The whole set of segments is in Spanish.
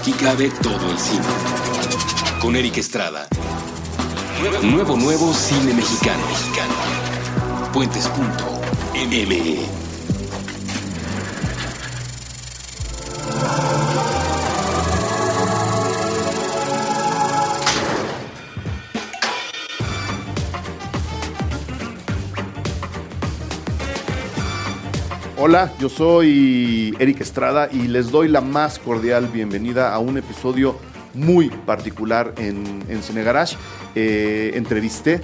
Aquí cabe todo el cine. Con Eric Estrada. Nuevo cine mexicano. Puentes.me. Hola, yo soy Eric Estrada y les doy la más cordial bienvenida a un episodio muy particular en Cine Garage.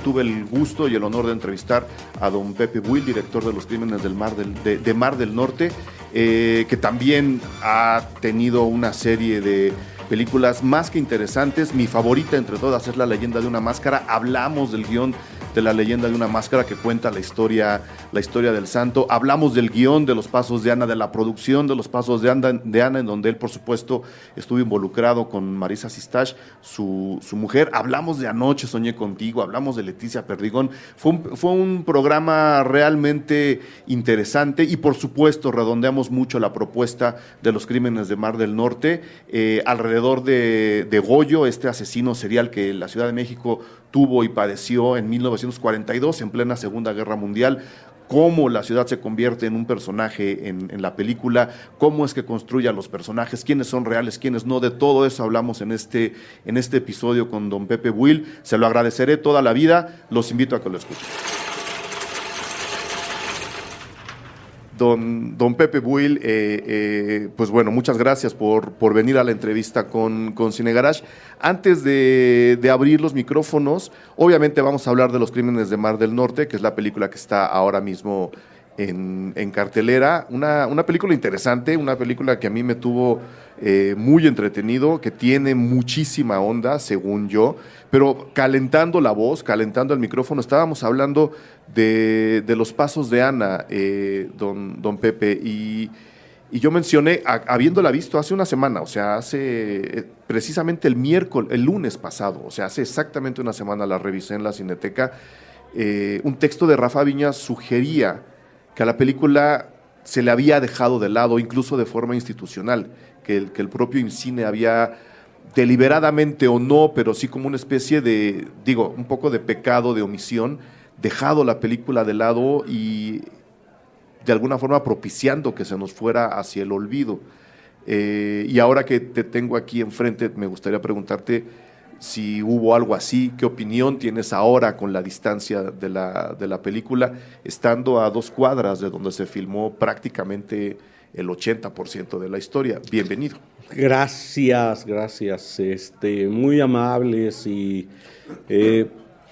Tuve el gusto y el honor de entrevistar a don Pepe Buil, director de Los Crímenes de Mar del Norte, que también ha tenido una serie de películas más que interesantes. Mi favorita entre todas es La Leyenda de una Máscara. Hablamos del guión de La Leyenda de una Máscara, que cuenta la historia del santo. Hablamos del guión de Los Pasos de Ana, de la producción de Los Pasos de Ana, en donde él, por supuesto, estuvo involucrado con Marisa Sistach, su mujer. Hablamos de Anoche Soñé Contigo, hablamos de Leticia Perdigón. Fue un programa realmente interesante y, por supuesto, redondeamos mucho la propuesta de Los Crímenes de Mar del Norte, alrededor de Goyo, este asesino serial que la Ciudad de México tuvo y padeció en 1942, en plena Segunda Guerra Mundial. Cómo la ciudad se convierte en un personaje en la película, cómo es que construye a los personajes, quiénes son reales, quiénes no. De todo eso hablamos en este episodio con don Pepe Buil. Se lo agradeceré toda la vida, los invito a que lo escuchen. Don Pepe Buil, pues bueno, muchas gracias por venir a la entrevista con Cine Garage. Antes de abrir los micrófonos, obviamente vamos a hablar de Los Crímenes de Mar del Norte, que es la película que está ahora mismo en cartelera. Una película interesante, una película que a mí me tuvo muy entretenido, que tiene muchísima onda, según yo, pero calentando la voz, calentando el micrófono, estábamos hablando de Los Pasos de Ana, don Pepe, y yo mencioné, habiéndola visto hace una semana, o sea, hace precisamente el lunes pasado, o sea, hace exactamente una semana la revisé en la Cineteca. Un texto de Rafa Viñas sugería que a la película se le había dejado de lado, incluso de forma institucional, que el propio IMCINE había deliberadamente o no, pero sí como una especie de, un poco de pecado, de omisión, dejado la película de lado y de alguna forma propiciando que se nos fuera hacia el olvido. Y ahora que te tengo aquí enfrente, me gustaría preguntarte si hubo algo así, qué opinión tienes ahora con la distancia de la película, estando a 2 cuadras de donde se filmó prácticamente el 80% de la historia. Bienvenido. Gracias, muy amables y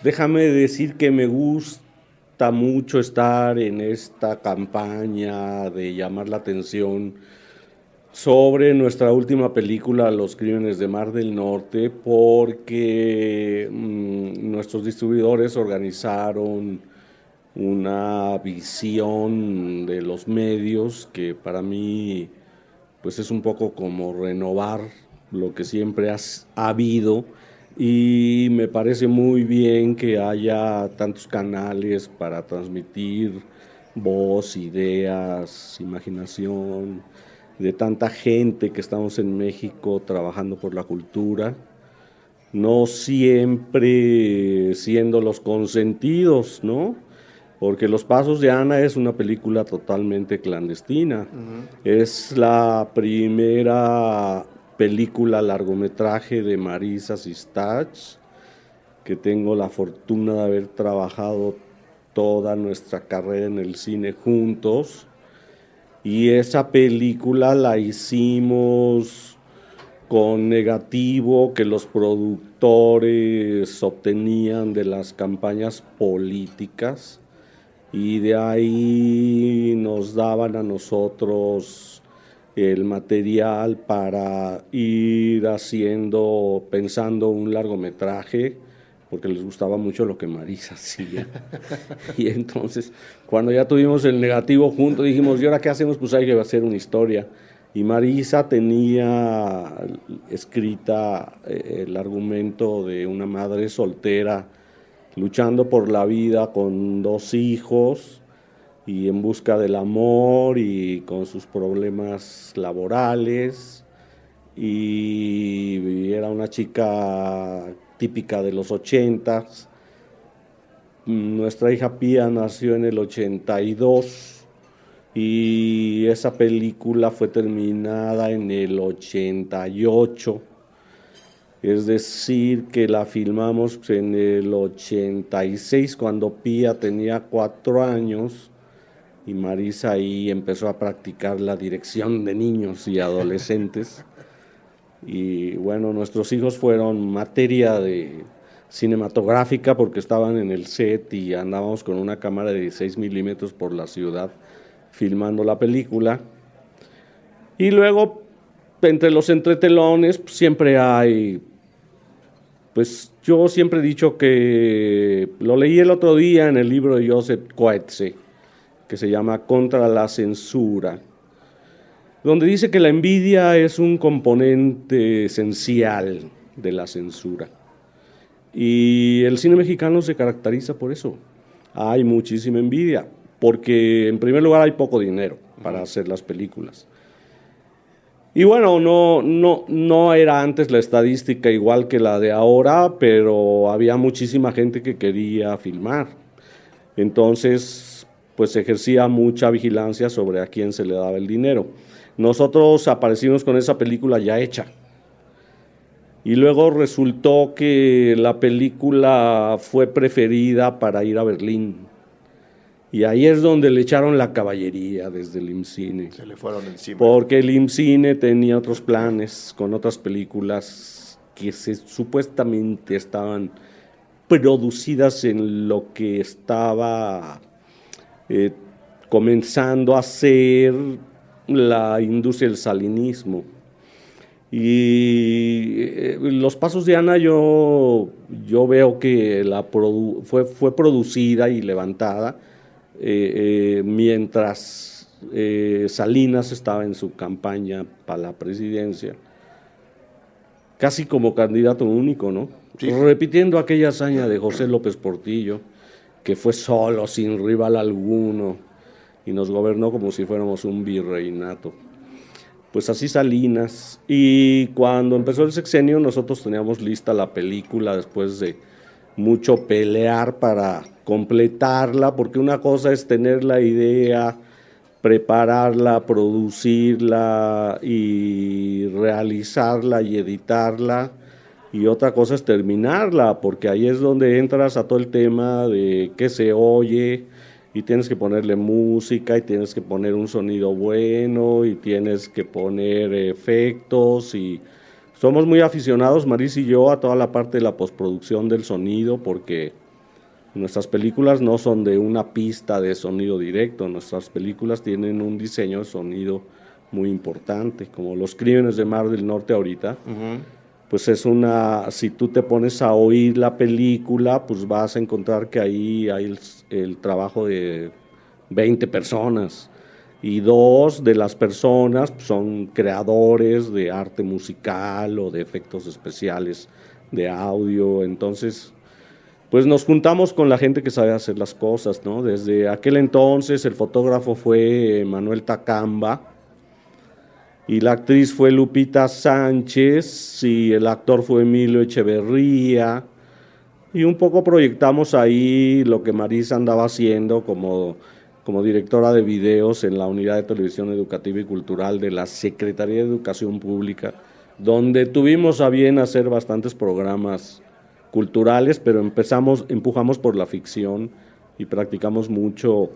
déjame decir que me gusta mucho estar en esta campaña de llamar la atención sobre nuestra última película, Los Crímenes de Mar del Norte, porque nuestros distribuidores organizaron una visión de los medios que para mí pues es un poco como renovar lo que siempre ha habido, y me parece muy bien que haya tantos canales para transmitir voz, ideas, imaginación, de tanta gente que estamos en México trabajando por la cultura, no siempre siendo los consentidos, ¿no? Porque Los Pasos de Ana es una película totalmente clandestina. Uh-huh. Es la primera película largometraje de Marisa Sistach, que tengo la fortuna de haber trabajado toda nuestra carrera en el cine juntos. Y esa película la hicimos con negativo que los productores obtenían de las campañas políticas, y de ahí nos daban a nosotros el material para ir pensando un largometraje, porque les gustaba mucho lo que Marisa hacía. Y entonces, cuando ya tuvimos el negativo junto, dijimos, ¿y ahora qué hacemos? Pues hay que hacer una historia. Y Marisa tenía escrita el argumento de una madre soltera luchando por la vida con 2 hijos y en busca del amor y con sus problemas laborales, y era una chica típica de los 80s. Nuestra hija Pía nació en el 82 y esa película fue terminada en el 88. Es decir, que la filmamos en el 86, cuando Pía tenía 4 años, y Marisa ahí empezó a practicar la dirección de niños y adolescentes. Y bueno, nuestros hijos fueron materia de cinematográfica porque estaban en el set y andábamos con una cámara de 16 milímetros por la ciudad filmando la película. Y luego, entre los entretelones, pues, siempre hay... Pues yo siempre he dicho que lo leí el otro día en el libro de Joseph Coetzee, que se llama Contra la censura, donde dice que la envidia es un componente esencial de la censura. Y el cine mexicano se caracteriza por eso. Hay muchísima envidia, porque en primer lugar hay poco dinero para hacer las películas. Y bueno, no era antes la estadística igual que la de ahora, pero había muchísima gente que quería filmar. Entonces, pues ejercía mucha vigilancia sobre a quién se le daba el dinero. Nosotros aparecimos con esa película ya hecha. Y luego resultó que la película fue preferida para ir a Berlín. Y ahí es donde le echaron la caballería desde el IMCINE. Se le fueron encima. Porque el IMCINE tenía otros planes con otras películas que supuestamente estaban producidas en lo que estaba comenzando a hacer la industria del salinismo. Y Los Pasos de Ana yo veo que fue producida y levantada mientras Salinas estaba en su campaña para la presidencia, casi como candidato único, ¿no? Sí. Repitiendo aquella hazaña de José López Portillo, que fue solo, sin rival alguno, y nos gobernó como si fuéramos un virreinato. Pues así Salinas. Y cuando empezó el sexenio, nosotros teníamos lista la película después de mucho pelear para completarla, porque una cosa es tener la idea, prepararla, producirla y realizarla y editarla, y otra cosa es terminarla, porque ahí es donde entras a todo el tema de qué se oye, y tienes que ponerle música, y tienes que poner un sonido bueno, y tienes que poner efectos, y somos muy aficionados, Maris y yo, a toda la parte de la postproducción del sonido, porque nuestras películas no son de una pista de sonido directo, nuestras películas tienen un diseño de sonido muy importante, como Los Crímenes de Mar del Norte ahorita. Pues si tú te pones a oír la película, pues vas a encontrar que ahí hay el trabajo de 20 personas, y 2 de las personas pues, son creadores de arte musical o de efectos especiales de audio. Entonces, pues nos juntamos con la gente que sabe hacer las cosas, ¿no? Desde aquel entonces el fotógrafo fue Manuel Tacamba, y la actriz fue Lupita Sánchez, y el actor fue Emilio Echeverría, y un poco proyectamos ahí lo que Marisa andaba haciendo como directora de videos en la Unidad de Televisión Educativa y Cultural de la Secretaría de Educación Pública, donde tuvimos a bien hacer bastantes programas culturales, pero empujamos por la ficción y practicamos mucho.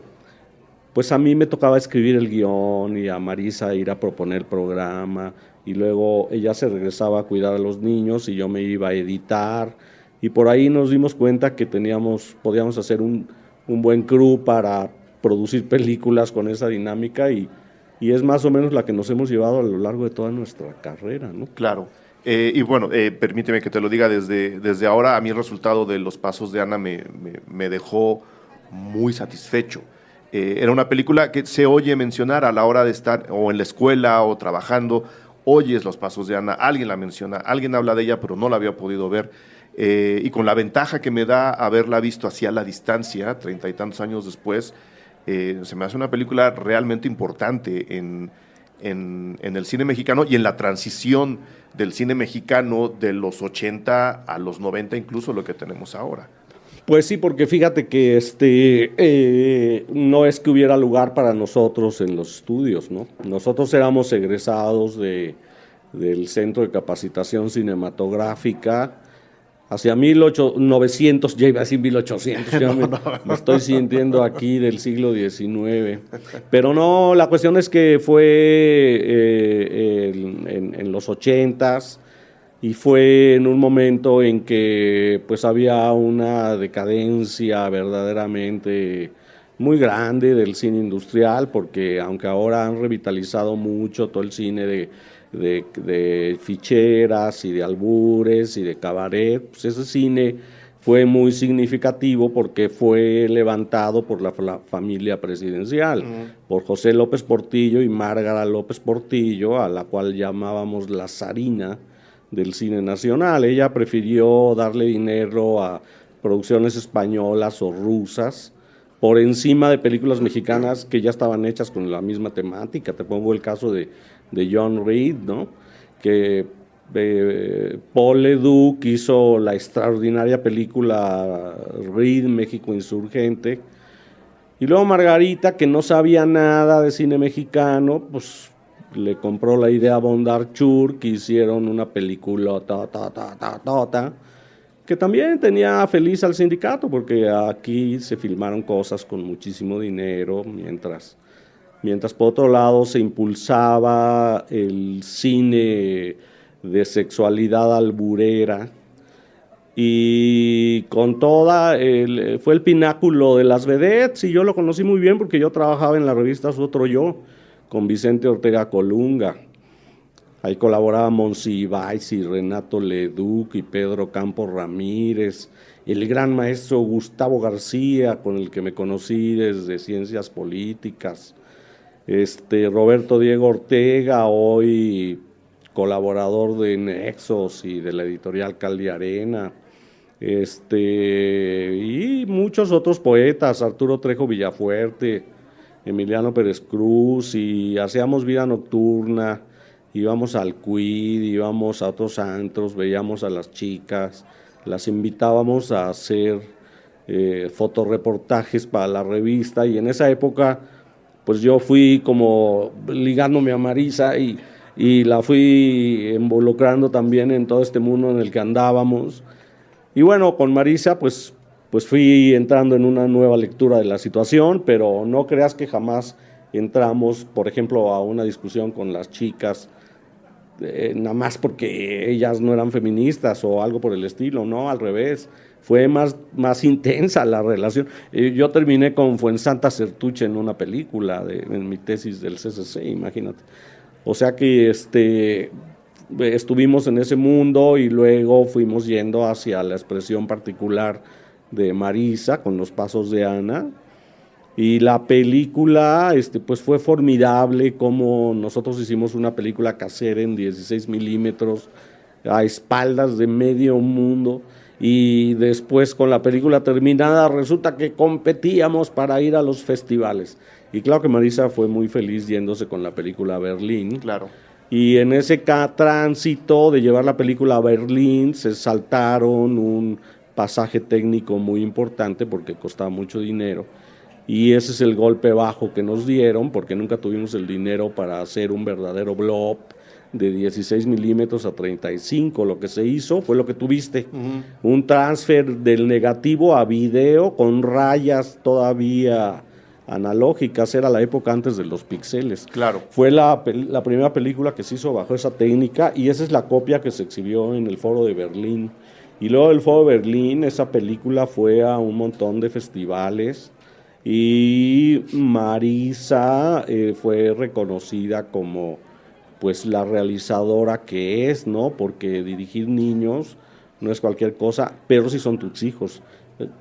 Pues a mí me tocaba escribir el guión y a Marisa ir a proponer el programa, y luego ella se regresaba a cuidar a los niños y yo me iba a editar, y por ahí nos dimos cuenta que podíamos hacer un buen crew para producir películas con esa dinámica, y es más o menos la que nos hemos llevado a lo largo de toda nuestra carrera, ¿no? Claro. Y bueno, permíteme que te lo diga desde ahora. A mí el resultado de Los Pasos de Ana me dejó muy satisfecho. Era una película que se oye mencionar a la hora de estar o en la escuela o trabajando. Oyes Los Pasos de Ana, alguien la menciona, alguien habla de ella, pero no la había podido ver. Y con la ventaja que me da haberla visto así a la distancia, 30 y tantos años después, se me hace una película realmente importante en en el cine mexicano y en la transición del cine mexicano de los 80 a los 90, incluso lo que tenemos ahora. Pues sí, porque fíjate que no es que hubiera lugar para nosotros en los estudios, ¿no? Nosotros éramos egresados del Centro de Capacitación Cinematográfica hacia 1900, ya iba a decir 1800, ya me estoy sintiendo aquí del siglo XIX. Pero no, la cuestión es que fue en los 80s, y fue en un momento en que pues había una decadencia verdaderamente muy grande del cine industrial, porque aunque ahora han revitalizado mucho todo el cine de ficheras y de albures y de cabaret, pues ese cine fue muy significativo porque fue levantado por la familia presidencial, por José López Portillo y Márgara López Portillo, a la cual llamábamos la zarina del cine nacional. Ella prefirió darle dinero a producciones españolas o rusas por encima de películas mexicanas que ya estaban hechas con la misma temática. Te pongo el caso de John Reed, ¿no? Que Paul Leduc hizo la extraordinaria película Reed, México Insurgente, y luego Margarita, que no sabía nada de cine mexicano, pues le compró la idea a Bondarchuk, que hicieron una película que también tenía feliz al sindicato, porque aquí se filmaron cosas con muchísimo dinero, mientras por otro lado se impulsaba el cine de sexualidad alburera, y con fue el pináculo de las vedettes, y yo lo conocí muy bien porque yo trabajaba en la revista Su Otro Yo, con Vicente Ortega Colunga. Ahí colaboraban Monsiváis y Renato Leduc y Pedro Campos Ramírez, el gran maestro Gustavo García, con el que me conocí desde Ciencias Políticas, Roberto Diego Ortega, hoy colaborador de Nexos y de la editorial Caldiarena, y muchos otros poetas, Arturo Trejo Villafuerte, Emiliano Pérez Cruz, y hacíamos vida nocturna, íbamos al Quid, íbamos a otros antros, veíamos a las chicas, las invitábamos a hacer fotoreportajes para la revista, y en esa época pues yo fui como ligándome a Marisa y la fui involucrando también en todo este mundo en el que andábamos. Y bueno, con Marisa pues fui entrando en una nueva lectura de la situación, pero no creas que jamás entramos, por ejemplo, a una discusión con las chicas, nada más porque ellas no eran feministas o algo por el estilo, no, al revés, fue más intensa la relación. Yo terminé con Fuensanta Certuche en una película, en mi tesis del CCC, imagínate. O sea que estuvimos en ese mundo y luego fuimos yendo hacia la expresión particular de Marisa con Los Pasos de Ana, y la película pues fue formidable. Como nosotros hicimos una película casera en 16 milímetros a espaldas de medio mundo, y después con la película terminada resulta que competíamos para ir a los festivales, y claro que Marisa fue muy feliz yéndose con la película a Berlín. Claro. Y en ese tránsito de llevar la película a Berlín se saltaron un pasaje técnico muy importante porque costaba mucho dinero, y ese es el golpe bajo que nos dieron, porque nunca tuvimos el dinero para hacer un verdadero blob de 16 milímetros a 35. Lo que se hizo fue lo que tuviste, un transfer del negativo a video con rayas todavía analógicas. Era la época antes de los píxeles. Claro. Fue la primera película que se hizo bajo esa técnica, y esa es la copia que se exhibió en el Foro de Berlín. Y luego del Foro de Berlín, esa película fue a un montón de festivales, y Marisa fue reconocida como pues la realizadora que es, ¿no? Porque dirigir niños no es cualquier cosa, pero si son tus hijos.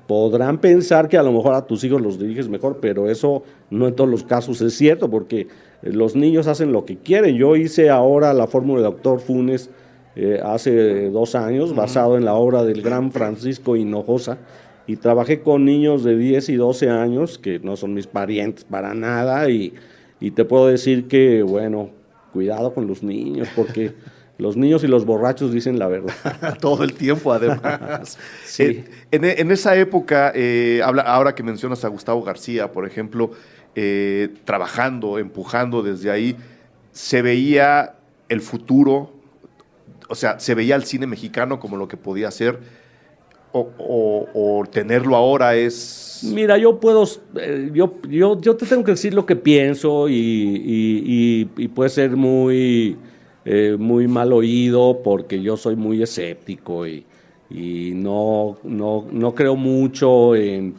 Podrán pensar que a lo mejor a tus hijos los diriges mejor, pero eso no en todos los casos es cierto, porque los niños hacen lo que quieren. Yo hice ahora la fórmula de Doctor Funes hace 2 años, basado en la obra del gran Francisco Hinojosa, y trabajé con niños de 10 y 12 años, que no son mis parientes para nada, y te puedo decir que, bueno, cuidado con los niños, porque los niños y los borrachos dicen la verdad. Todo el tiempo, además. Sí. En esa época, ahora que mencionas a Gustavo García, por ejemplo, trabajando, empujando desde ahí, se veía el futuro, o sea, se veía el cine mexicano como lo que podía ser, o tenerlo ahora es... Mira, yo te tengo que decir lo que pienso y puede ser muy mal oído porque yo soy muy escéptico y no creo mucho en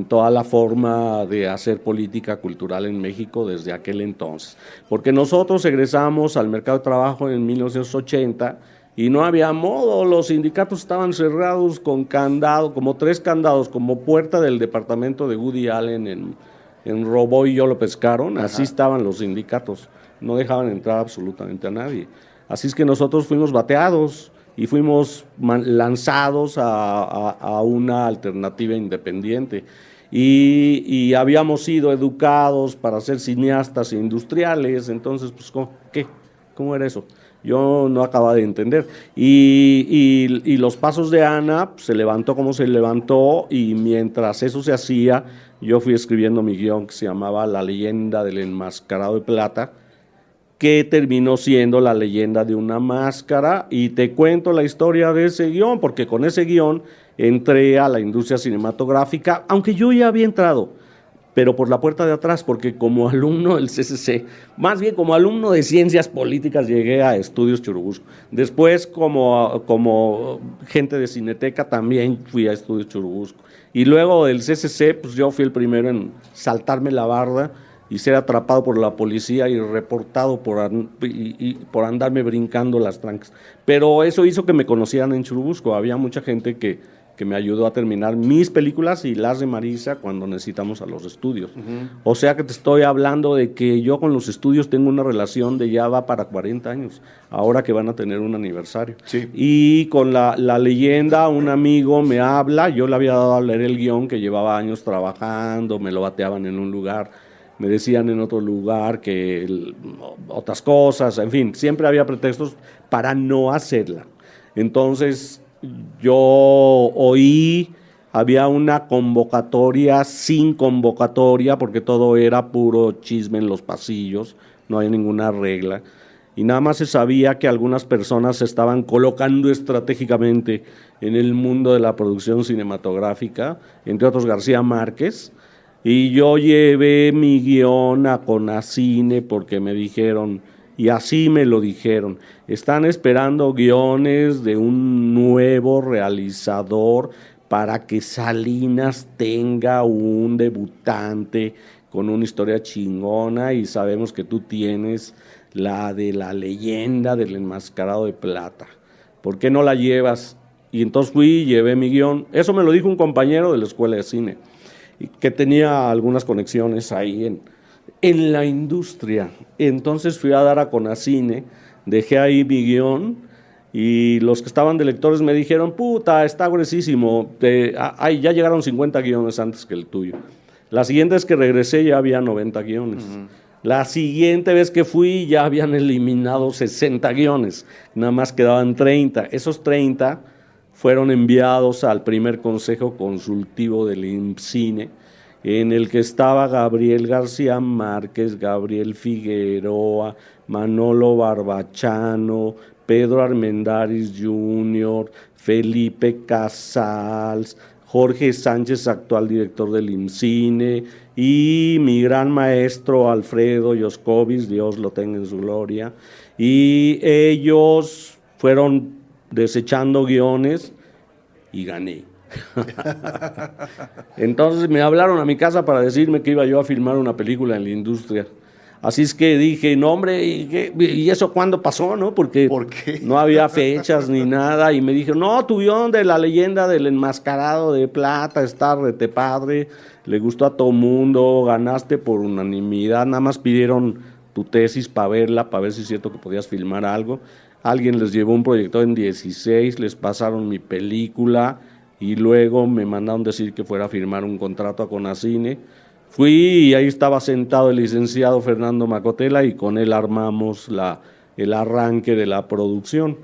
toda la forma de hacer política cultural en México desde aquel entonces. Porque nosotros egresamos al mercado de trabajo en 1980 y no había modo, los sindicatos estaban cerrados con candado, como 3 candados, como puerta del departamento de Woody Allen en Robó y Yo lo pescaron, así estaban los sindicatos, no dejaban entrar absolutamente a nadie. Así es que nosotros fuimos bateados y fuimos lanzados a una alternativa independiente. Y habíamos sido educados para ser cineastas industriales, entonces, pues, ¿cómo era eso? Yo no acababa de entender. Y los pasos de Ana, pues, se levantó como se levantó, y mientras eso se hacía, yo fui escribiendo mi guión que se llamaba La leyenda del enmascarado de plata, que terminó siendo la leyenda de una máscara, y te cuento la historia de ese guión, porque con ese guión entré a la industria cinematográfica, aunque yo ya había entrado, pero por la puerta de atrás, porque como alumno del CCC, más bien como alumno de Ciencias Políticas, llegué a Estudios Churubusco. Después, como gente de Cineteca, también fui a Estudios Churubusco. Y luego del CCC, pues yo fui el primero en saltarme la barda y ser atrapado por la policía y reportado por andarme brincando las trancas. Pero eso hizo que me conocieran en Churubusco. Había mucha gente que me ayudó a terminar mis películas y las de Marisa cuando necesitamos a los estudios. O sea que te estoy hablando de que yo con los estudios tengo una relación de ya va para 40 años, ahora que van a tener un aniversario. Sí. Y con la leyenda, un amigo me habla, yo le había dado a leer el guión que llevaba años trabajando, me lo bateaban en un lugar, me decían en otro lugar que otras cosas, en fin, siempre había pretextos para no hacerla. Entonces yo oí, había una convocatoria sin convocatoria, porque todo era puro chisme en los pasillos, no había ninguna regla, y nada más se sabía que algunas personas se estaban colocando estratégicamente en el mundo de la producción cinematográfica, entre otros García Márquez, y yo llevé mi guión a Conacine porque me dijeron, y así me lo dijeron, están esperando guiones de un nuevo realizador para que Salinas tenga un debutante con una historia chingona, y sabemos que tú tienes la de La leyenda del enmascarado de plata. ¿Por qué no la llevas? Y entonces fui y llevé mi guión. Eso me lo dijo un compañero de la escuela de cine, que tenía algunas conexiones ahí en la industria. Entonces fui a dar a Conacine, dejé ahí mi guión, y los que estaban de lectores me dijeron, puta, está gruesísimo, ya llegaron 50 guiones antes que el tuyo. La siguiente vez que regresé ya había 90 guiones. La siguiente vez que fui ya habían eliminado 60 guiones, nada más quedaban 30. Esos 30 fueron enviados al primer consejo consultivo del IMCINE, en el que estaba Gabriel García Márquez, Gabriel Figueroa, Manolo Barbachano, Pedro Armendáriz Jr., Felipe Casals, Jorge Sánchez, actual director del IMCINE, y mi gran maestro Alfredo Yoscovis, Dios lo tenga en su gloria, y ellos fueron desechando guiones y gané. Entonces me hablaron a mi casa para decirme que iba yo a filmar una película en la industria. Así es que dije, no hombre, ¿y eso cuándo pasó? ¿No? Porque ¿por qué? No había fechas ni nada, y me dijeron, no, tu guión de La leyenda del enmascarado de plata está rete padre, le gustó a todo mundo, ganaste por unanimidad, nada más pidieron tu tesis para verla, para ver si es cierto que podías filmar algo. Alguien les llevó un proyector en 16, les pasaron mi película, y luego me mandaron decir que fuera a firmar un contrato a Conacine. Fui y ahí estaba sentado el licenciado Fernando Macotela y con él armamos el arranque de la producción.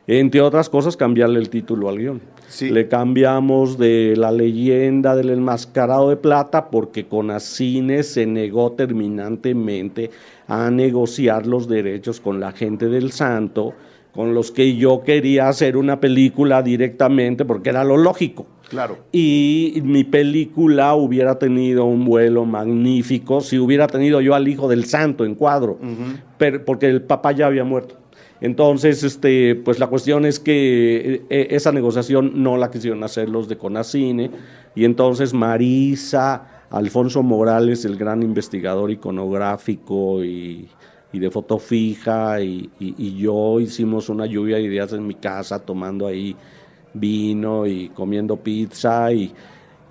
Entre otras cosas, cambiarle el título al guión. Sí. Le cambiamos de La leyenda del enmascarado de plata porque Conacine se negó terminantemente a negociar los derechos con la gente del Santo, con los que yo quería hacer una película directamente porque era lo lógico. Claro. Y mi película hubiera tenido un vuelo magnífico si hubiera tenido yo al hijo del Santo en cuadro, porque el papá ya había muerto. Entonces, pues la cuestión es que esa negociación no la quisieron hacer los de Conacine, y entonces Marisa, Alfonso Morales, el gran investigador iconográfico y de foto fija, y yo hicimos una lluvia de ideas en mi casa, tomando ahí vino y comiendo pizza, y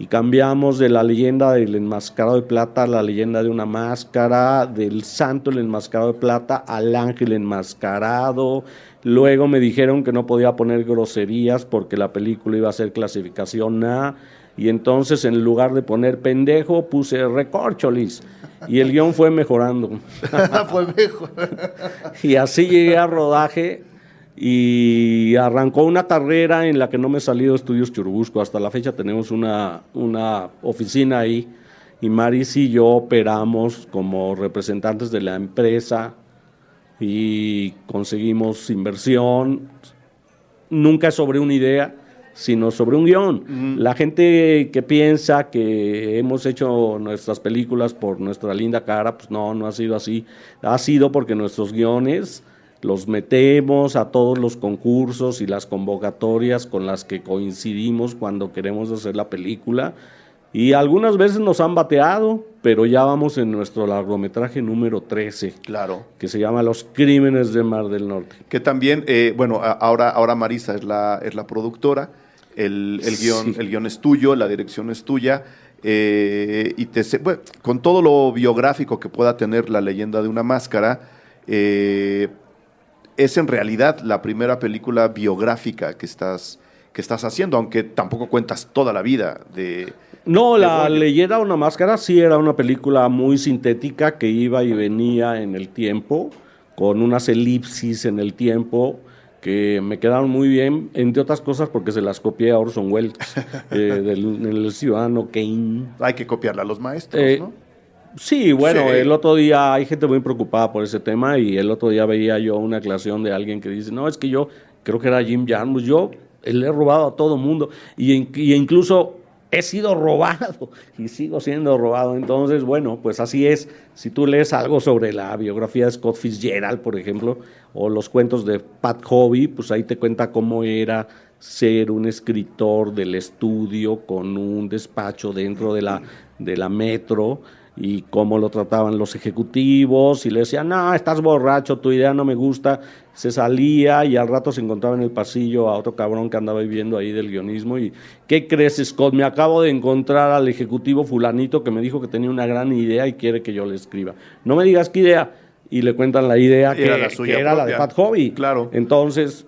cambiamos de La leyenda del enmascarado de plata a La leyenda de una máscara, del santo el enmascarado de plata al ángel enmascarado. Luego me dijeron que no podía poner groserías porque la película iba a ser clasificación A, y entonces en lugar de poner pendejo puse recorcholis, y el guión fue mejorando. Fue mejor. Y así llegué a rodaje. Y arrancó una carrera en la que no me salí de Estudios Churubusco. Hasta la fecha tenemos una oficina ahí, y Maris y yo operamos como representantes de la empresa y conseguimos inversión. Nunca sobre una idea, sino sobre un guión. La gente que piensa que hemos hecho nuestras películas por nuestra linda cara, pues no ha sido así. Ha sido porque nuestros guiones los metemos a todos los concursos y las convocatorias con las que coincidimos cuando queremos hacer la película, y algunas veces nos han bateado, pero ya vamos en nuestro largometraje número 13, Claro. que se llama Los Crímenes de Mar del Norte. Que también, ahora Marisa es la productora, el guión es tuyo, la dirección es tuya, y con todo lo biográfico que pueda tener La leyenda de una máscara, es en realidad la primera película biográfica que estás haciendo, aunque tampoco cuentas toda la vida de... No, La leyenda de una máscara sí era una película muy sintética que iba y venía en el tiempo, con unas elipsis en el tiempo que me quedaron muy bien, entre otras cosas porque se las copié a Orson Welles, del Ciudadano Kane. Hay que copiarla a los maestros, ¿no? Sí, bueno, Sí. El otro día hay gente muy preocupada por ese tema, y el otro día veía yo una aclaración de alguien que dice, no, es que yo creo que era Jim Jarmusch, le he robado a todo mundo, y incluso he sido robado y sigo siendo robado. Entonces, bueno, pues así es. Si tú lees algo sobre la biografía de Scott Fitzgerald, por ejemplo, o los cuentos de Pat Hobby, pues ahí te cuenta cómo era ser un escritor del estudio con un despacho dentro de la Metro, y cómo lo trataban los ejecutivos, y le decían, no, estás borracho, tu idea no me gusta. Se salía y al rato se encontraba en el pasillo a otro cabrón que andaba viviendo ahí del guionismo, y ¿qué crees, Scott? Me acabo de encontrar al ejecutivo fulanito que me dijo que tenía una gran idea y quiere que yo le escriba. No me digas qué idea. Y le cuentan la idea que era la de Pat Hobby. Claro. Entonces,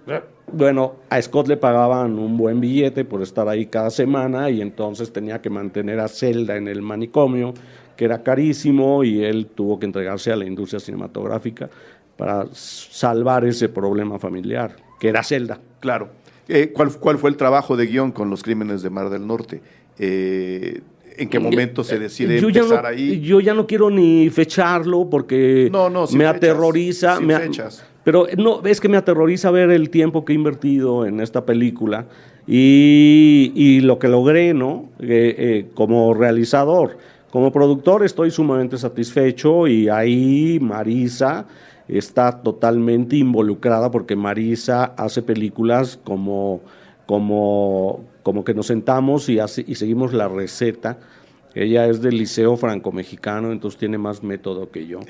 bueno, a Scott le pagaban un buen billete por estar ahí cada semana, y entonces tenía que mantener a Zelda en el manicomio, que era carísimo, y él tuvo que entregarse a la industria cinematográfica para salvar ese problema familiar, que era Zelda. Claro. ¿Cuál fue el trabajo de guión con Los Crímenes de Mar del Norte? ¿En qué momento se decide empezar ahí? Yo ya no quiero ni fecharlo porque me aterroriza. Sin fechas. Pero no, es que me aterroriza ver el tiempo que he invertido en esta película y lo que logré, ¿no? Como realizador. Como productor estoy sumamente satisfecho, y ahí Marisa está totalmente involucrada, porque Marisa hace películas como que nos sentamos y seguimos la receta. Ella es del Liceo Franco-Mexicano, entonces tiene más método que yo.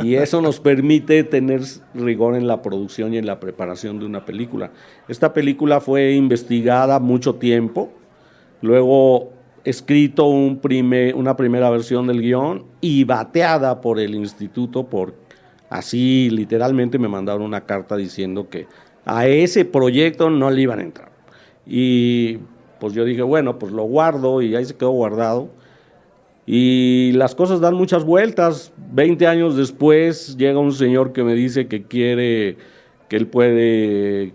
Y eso nos permite tener rigor en la producción y en la preparación de una película. Esta película fue investigada mucho tiempo, luego escrito una primera versión del guión y bateada por el instituto, así literalmente me mandaron una carta diciendo que a ese proyecto no le iban a entrar. Y pues yo dije, bueno, pues lo guardo, y ahí se quedó guardado. Y las cosas dan muchas vueltas. 20 años después llega un señor que me dice que él puede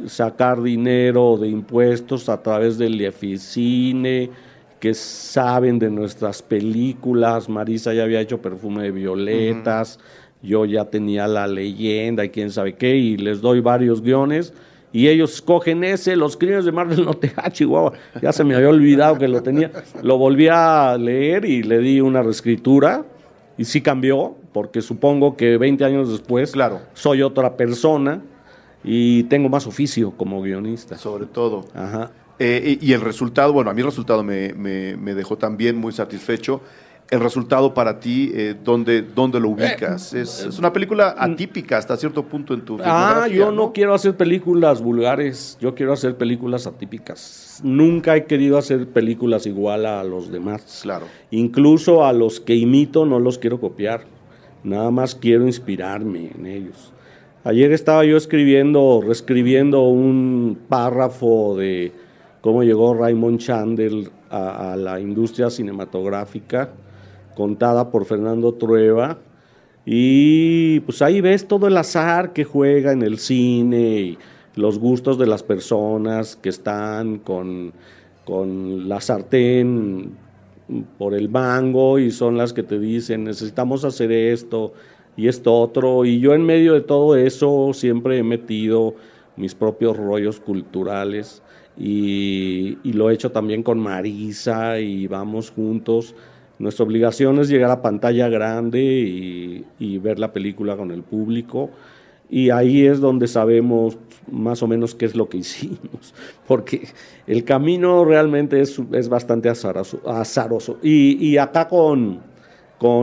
sacar dinero de impuestos a través del Eficine, que saben de nuestras películas. Marisa ya había hecho Perfume de Violetas, yo ya tenía La Leyenda y quién sabe qué, y les doy varios guiones. Y ellos escogen ese, Los Crímenes de Mar del Norte, Chihuahua. Ya se me había olvidado que lo tenía. Lo volví a leer y le di una reescritura. Y sí cambió, porque supongo que 20 años después soy otra persona y tengo más oficio como guionista. Sobre todo. Ajá. Y el resultado, bueno, a mí el resultado me dejó también muy satisfecho. El resultado para ti, ¿dónde lo ubicas? Es una película atípica hasta cierto punto en tu filmografía. Yo no quiero hacer películas vulgares, yo quiero hacer películas atípicas. Nunca he querido hacer películas igual a los demás. Claro. Incluso a los que imito no los quiero copiar, nada más quiero inspirarme en ellos. Ayer estaba yo reescribiendo un párrafo de cómo llegó Raymond Chandler a la industria cinematográfica, contada por Fernando Trueba, y pues ahí ves todo el azar que juega en el cine y los gustos de las personas que están con la sartén por el mango y son las que te dicen necesitamos hacer esto y esto otro, y yo en medio de todo eso siempre he metido mis propios rollos culturales y lo he hecho también con Marisa y vamos juntos. Nuestra obligación es llegar a pantalla grande y ver la película con el público, y ahí es donde sabemos más o menos qué es lo que hicimos, porque el camino realmente es bastante azaroso. Y acá con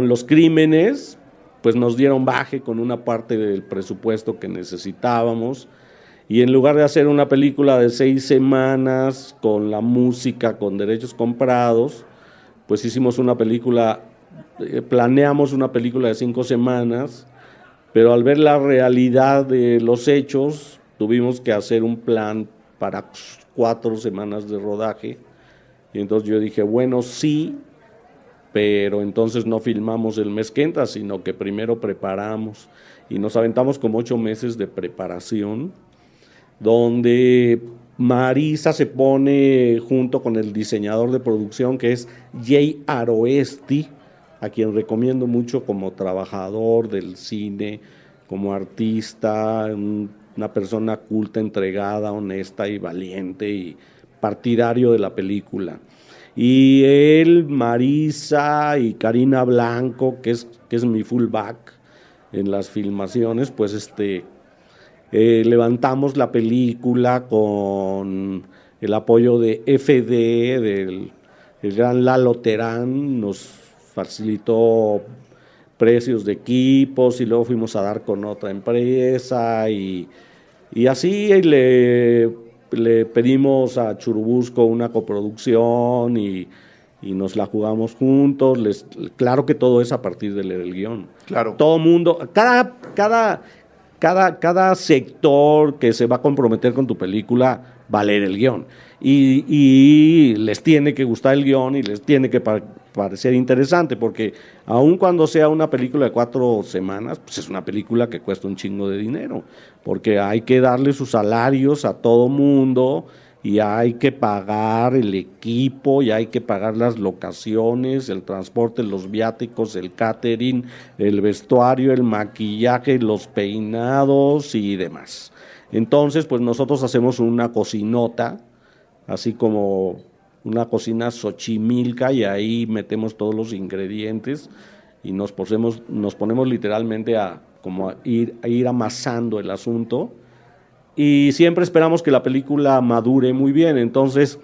Los Crímenes, pues nos dieron baje con una parte del presupuesto que necesitábamos, y en lugar de hacer una película de 6 semanas con la música, con derechos comprados, pues hicimos una película, planeamos una película de 5 semanas, pero al ver la realidad de los hechos, tuvimos que hacer un plan para 4 semanas de rodaje, y entonces yo dije, bueno, sí, pero entonces no filmamos el mes que entra, sino que primero preparamos, y nos aventamos como 8 meses de preparación, donde Marisa se pone junto con el diseñador de producción, que es Jay Aroesti, a quien recomiendo mucho como trabajador del cine, como artista, una persona culta, entregada, honesta y valiente y partidario de la película. Y él, Marisa y Karina Blanco, que es mi fullback en las filmaciones, pues levantamos la película con el apoyo de FD, el gran Lalo Terán, nos facilitó precios de equipos y luego fuimos a dar con otra empresa y así le pedimos a Churubusco una coproducción y nos la jugamos juntos. Claro que todo es a partir del guión. Claro. Todo mundo, cada sector que se va a comprometer con tu película va a leer el guión y les tiene que gustar el guión y les tiene que parecer interesante, porque aun cuando sea una película de 4 semanas, pues es una película que cuesta un chingo de dinero, porque hay que darle sus salarios a todo mundo y hay que pagar el equipo y hay que pagar las locaciones, el transporte, los viáticos, el catering, el vestuario, el maquillaje, los peinados y demás. Entonces, pues nosotros hacemos una cocinota, así como una cocina Xochimilca, y ahí metemos todos los ingredientes y nos ponemos literalmente a ir amasando el asunto. Y siempre esperamos que la película madure muy bien. Entonces,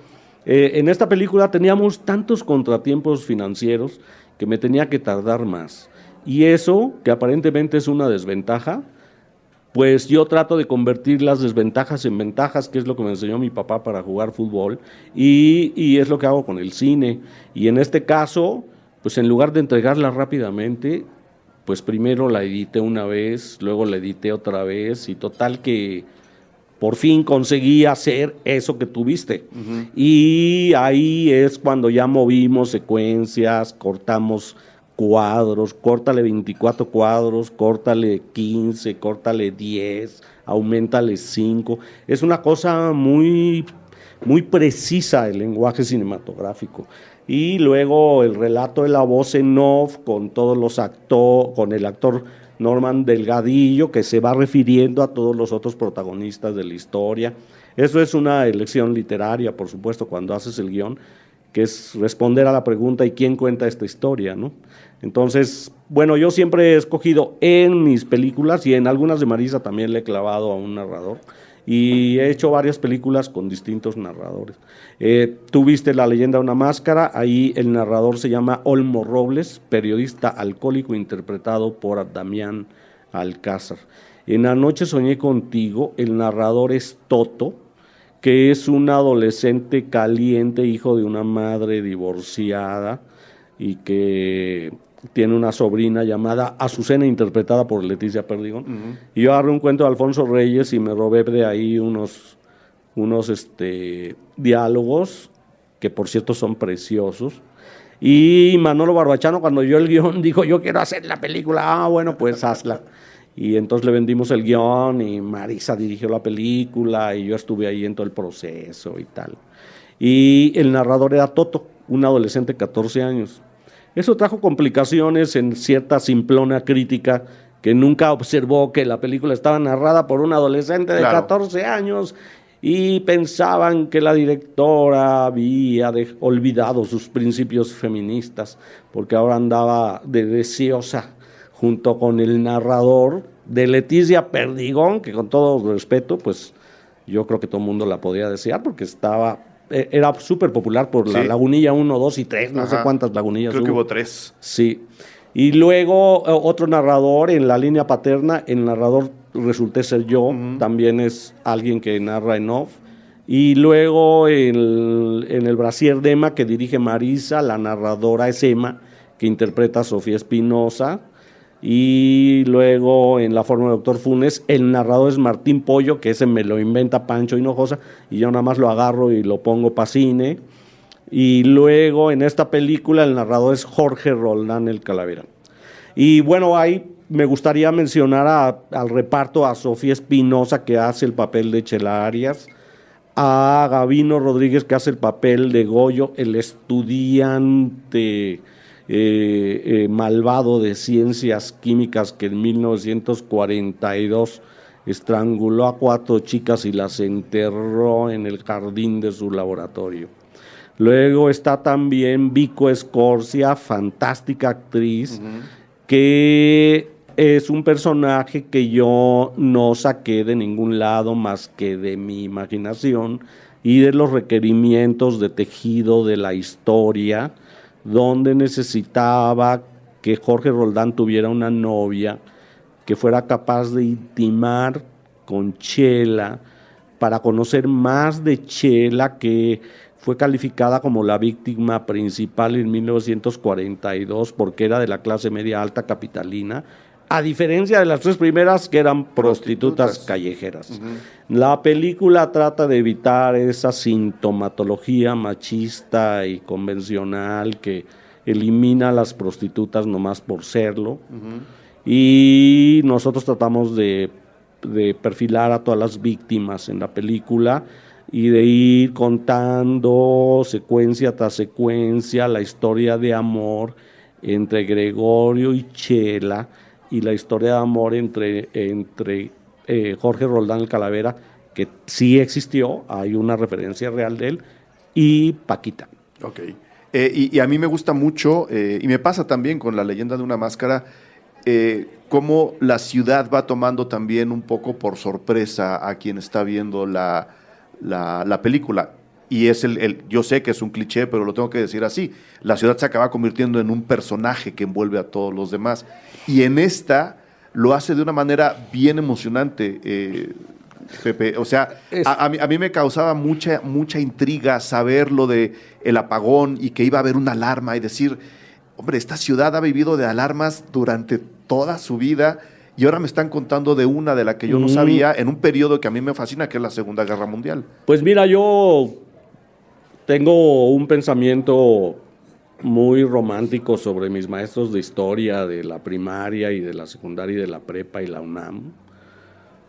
en esta película teníamos tantos contratiempos financieros que me tenía que tardar más. Y eso, que aparentemente es una desventaja, pues yo trato de convertir las desventajas en ventajas, que es lo que me enseñó mi papá para jugar fútbol, y es lo que hago con el cine. Y en este caso, pues en lugar de entregarla rápidamente, pues primero la edité una vez, luego la edité otra vez, y total que por fin conseguí hacer eso que tuviste. Y ahí es cuando ya movimos secuencias, cortamos cuadros, córtale 24 cuadros, córtale 15, córtale 10, aumentale 5. Es una cosa muy, muy precisa el lenguaje cinematográfico. Y luego el relato de la voz en off con todos los con el actor Norman Delgadillo, que se va refiriendo a todos los otros protagonistas de la historia. Eso es una elección literaria, por supuesto, cuando haces el guión, que es responder a la pregunta ¿y quién cuenta esta historia?, ¿no? Entonces, bueno, yo siempre he escogido en mis películas, y en algunas de Marisa también le he clavado a un narrador, y he hecho varias películas con distintos narradores. Tú viste La leyenda de una máscara, ahí el narrador se llama Olmo Robles, periodista alcohólico interpretado por Damián Alcázar. En Anoche soñé contigo, el narrador es Toto, que es un adolescente caliente, hijo de una madre divorciada y que tiene una sobrina llamada Azucena, interpretada por Leticia Perdigón. Y yo agarré un cuento de Alfonso Reyes y me robé de ahí unos diálogos, que por cierto son preciosos. Y Manolo Barbachano, cuando oyó el guión, dijo, yo quiero hacer la película. Ah, bueno, pues hazla. Y entonces le vendimos el guión y Marisa dirigió la película y yo estuve ahí en todo el proceso y tal. Y el narrador era Toto, un adolescente de 14 años. Eso trajo complicaciones en cierta simplona crítica que nunca observó que la película estaba narrada por un adolescente de 14 años y pensaban que la directora había olvidado sus principios feministas porque ahora andaba de deseosa junto con el narrador de Leticia Perdigón, que con todo respeto, pues yo creo que todo el mundo la podía desear porque era súper popular por la Lagunilla 1, 2 y 3, no sé cuántas lagunillas creo que hubo 3. Sí. Y luego otro narrador en la línea paterna, el narrador resulté ser yo, también es alguien que narra en off. Y luego en el Brasier de Emma, que dirige Marisa, la narradora es Emma, que interpreta a Sofía Espinosa. Y luego en La forma de Doctor Funes, el narrador es Martín Pollo, que ese me lo inventa Pancho Hinojosa, y yo nada más lo agarro y lo pongo para cine. Y luego en esta película el narrador es Jorge Roldán el Calavera. Y bueno, ahí me gustaría mencionar al reparto a Sofía Espinosa, que hace el papel de Chela Arias, a Gabino Rodríguez, que hace el papel de Goyo, el estudiante malvado de ciencias químicas que en 1942 estranguló a 4 chicas y las enterró en el jardín de su laboratorio. Luego está también Vico Escorcia, fantástica actriz, que es un personaje que yo no saqué de ningún lado más que de mi imaginación y de los requerimientos de tejido de la historia, donde necesitaba que Jorge Roldán tuviera una novia que fuera capaz de intimar con Chela para conocer más de Chela, que fue calificada como la víctima principal en 1942 porque era de la clase media alta capitalina, a diferencia de las 3 primeras que eran prostitutas callejeras. La película trata de evitar esa sintomatología machista y convencional que elimina a las prostitutas nomás por serlo. Y nosotros tratamos de perfilar a todas las víctimas en la película y de ir contando secuencia tras secuencia la historia de amor entre Gregorio y Chela, y la historia de amor entre Jorge Roldán el Calavera, que sí existió, hay una referencia real de él, y Paquita. Ok. Y a mí me gusta mucho, y me pasa también con La leyenda de una máscara, cómo la ciudad va tomando también un poco por sorpresa a quien está viendo la película. Y es yo sé que es un cliché, pero lo tengo que decir así. La ciudad se acaba convirtiendo en un personaje que envuelve a todos los demás. Y en esta lo hace de una manera bien emocionante, Pepe. O sea, a mí me causaba mucha intriga saber lo de el apagón y que iba a haber una alarma y decir, hombre, esta ciudad ha vivido de alarmas durante toda su vida y ahora me están contando de una de la que yo no sabía, en un periodo que a mí me fascina, que es la Segunda Guerra Mundial. Pues mira, yo tengo un pensamiento muy romántico sobre mis maestros de historia de la primaria y de la secundaria y de la prepa y la UNAM,